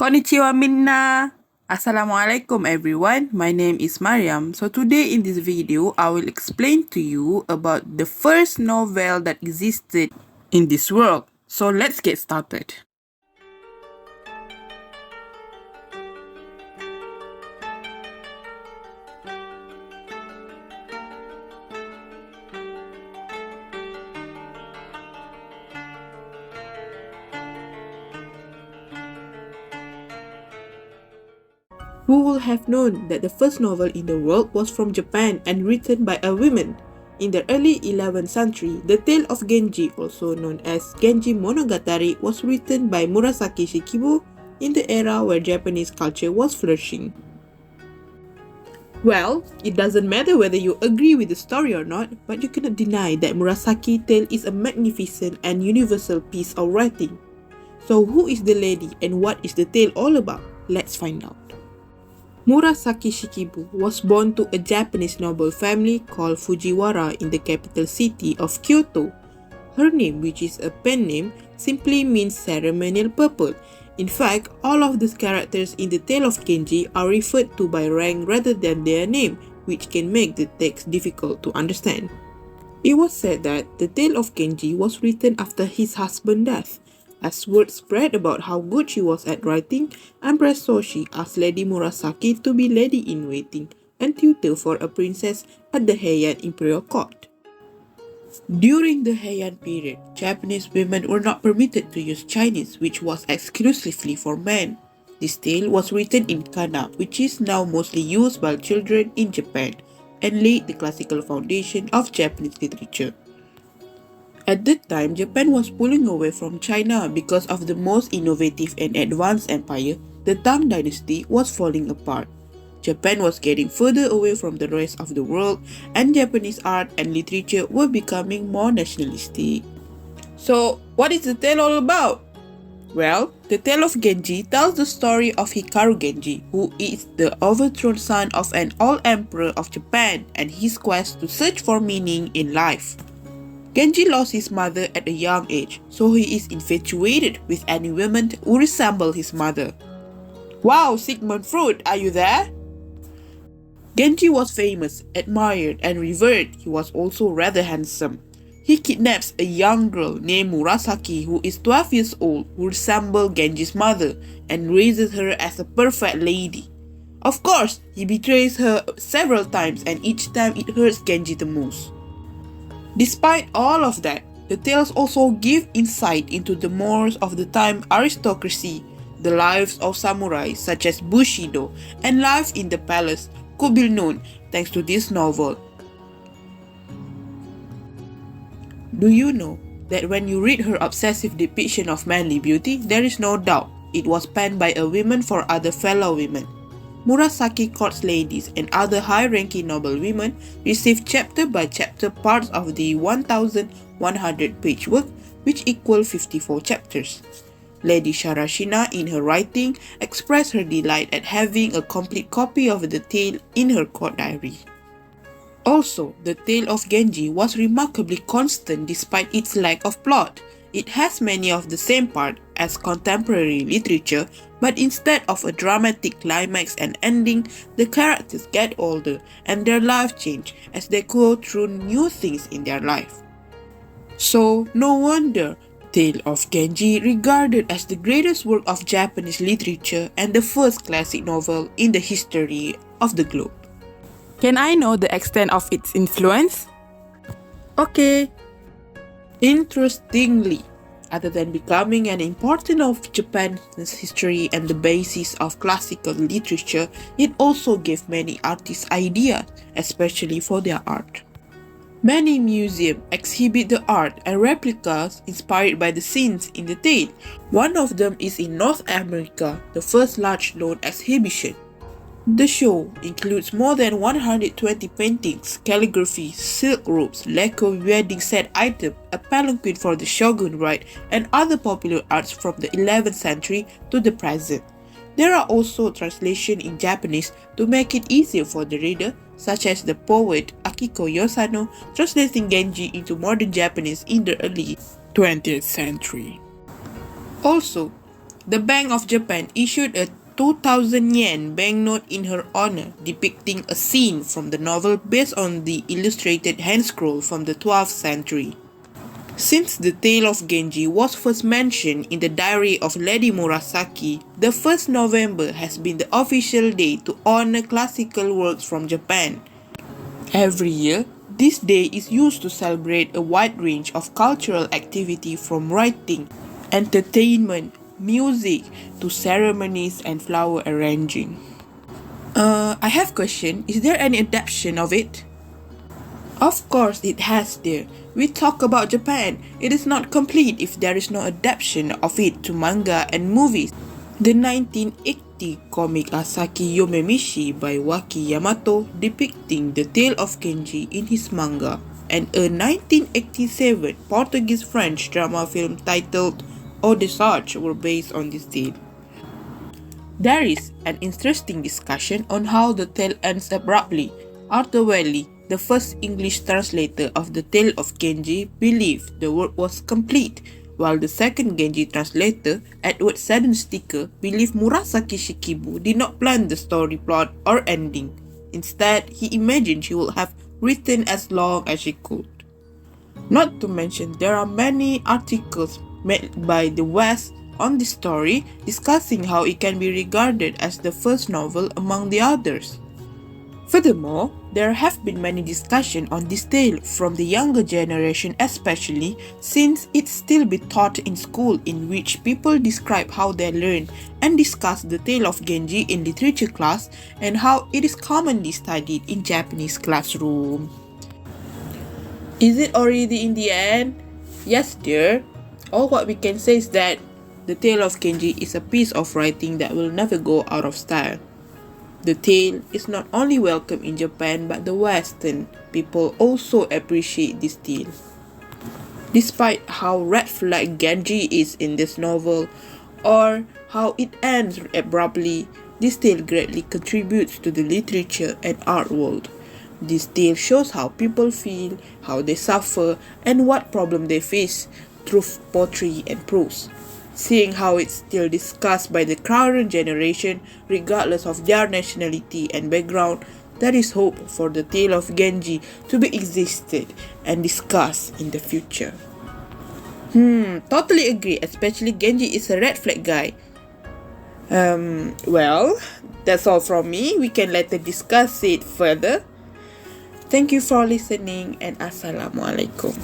Konnichiwa minna! Assalamualaikum everyone, my name is Mariam. So today in this video, I will explain to you about the first novel that existed in this world. So let's get started. Who would have known that the first novel in the world was from Japan and written by a woman? In the early 11th century, the Tale of Genji, also known as Genji Monogatari, was written by Murasaki Shikibu in the era where Japanese culture was flourishing. Well, it doesn't matter whether you agree with the story or not, but you cannot deny that Murasaki tale is a magnificent and universal piece of writing. So who is the lady and what is the tale all about? Let's find out. Murasaki Shikibu was born to a Japanese noble family called Fujiwara in the capital city of Kyoto. Her name, which is a pen name, simply means ceremonial purple. In fact, all of these characters in the Tale of Genji are referred to by rank rather than their name, which can make the text difficult to understand. It was said that the Tale of Genji was written after his husband's death. As word spread about how good she was at writing, Empress Soshi asked Lady Murasaki to be lady-in-waiting and tutor for a princess at the Heian imperial court. During the Heian period, Japanese women were not permitted to use Chinese, which was exclusively for men. This tale was written in kana, which is now mostly used by children in Japan, and laid the classical foundation of Japanese literature. At that time, Japan was pulling away from China because of the most innovative and advanced empire, the Tang dynasty, was falling apart. Japan was getting further away from the rest of the world, and Japanese art and literature were becoming more nationalistic. So, what is the tale all about? Well, the Tale of Genji tells the story of Hikaru Genji, who is the overthrown son of an old emperor of Japan, and his quest to search for meaning in life. Genji lost his mother at a young age, so he is infatuated with any woman who resemble his mother. Wow, Sigmund Freud, are you there? Genji was famous, admired, and revered. He was also rather handsome. He kidnaps a young girl named Murasaki who is 12 years old, who resembles Genji's mother, and raises her as a perfect lady. Of course, he betrays her several times, and each time it hurts Genji the most. Despite all of that, the tales also give insight into the mores of the time aristocracy, the lives of samurai such as Bushido, and life in the palace could be known thanks to this novel. Do you know that when you read her obsessive depiction of manly beauty, there is no doubt it was penned by a woman for other fellow women. Murasaki court ladies and other high-ranking noble women received chapter by chapter parts of the 1,100-page work, which equal 54 chapters. Lady Sharashina, in her writing, expressed her delight at having a complete copy of the tale in her court diary. Also, the Tale of Genji was remarkably constant despite its lack of plot. It has many of the same parts as contemporary literature, but instead of a dramatic climax and ending, the characters get older and their life change as they go through new things in their life. So, no wonder Tale of Genji regarded as the greatest work of Japanese literature and the first classic novel in the history of the globe. Can I know the extent of its influence? Okay. Interestingly, other than becoming an important of Japan's history and the basis of classical literature, it also gave many artists ideas, especially for their art. Many museums exhibit the art and replicas inspired by the scenes in the tale. One of them is in North America, the first large known exhibition. The show includes more than 120 paintings, calligraphy, silk robes, lacquer wedding set items, a palanquin for the shogun ride, and other popular arts from the 11th century to the present. There are also translations in Japanese to make it easier for the reader, such as the poet Akiko Yosano translating Genji into modern Japanese in the early 20th century. Also, The Bank of Japan issued a 2,000 yen banknote in her honor, depicting a scene from the novel based on the illustrated hand scroll from the 12th century. Since the Tale of Genji was first mentioned in the diary of Lady Murasaki, the 1st November has been the official day to honor classical works from Japan. Every year, this day is used to celebrate a wide range of cultural activity from writing, entertainment, music to ceremonies and flower arranging. I have a question. Is there any adaptation of it? Of course it has there. We talk about Japan. It is not complete if there is no adaptation of it to manga and movies. The 1980 comic Asaki Yomemishi by Waki Yamato depicting the tale of Genji in his manga, and a 1987 Portuguese-French drama film titled O Desarge were based on this tale. There is an interesting discussion on how the tale ends abruptly. Arthur Welly, the first English translator of the Tale of Genji, believed the work was complete, while the second Genji translator, Edward Sedensticker, believed Murasaki Shikibu did not plan the story plot or ending. Instead, he imagined she would have written as long as she could. Not to mention, there are many articles made by the West on this story, discussing how it can be regarded as the first novel among the others. Furthermore, there have been many discussions on this tale from the younger generation, especially since it still be taught in school, in which people describe how they learn and discuss the Tale of Genji in literature class and how it is commonly studied in Japanese classroom. Is it already in the end? Yes, dear. All what we can say is that the Tale of Genji is a piece of writing that will never go out of style. The tale is not only welcome in Japan, but the Western people also appreciate this tale. Despite how red flag Genji is in this novel, or how it ends abruptly, this tale greatly contributes to the literature and art world. This tale shows how people feel, how they suffer, and what problem they face through poetry and prose. Seeing how it's still discussed by the current generation regardless of their nationality and background, there is hope for the Tale of Genji to be existed and discussed in the future. Totally agree, especially Genji is a red flag guy. Well, that's all from me. We can later discuss it further. Thank you for listening and Assalamualaikum.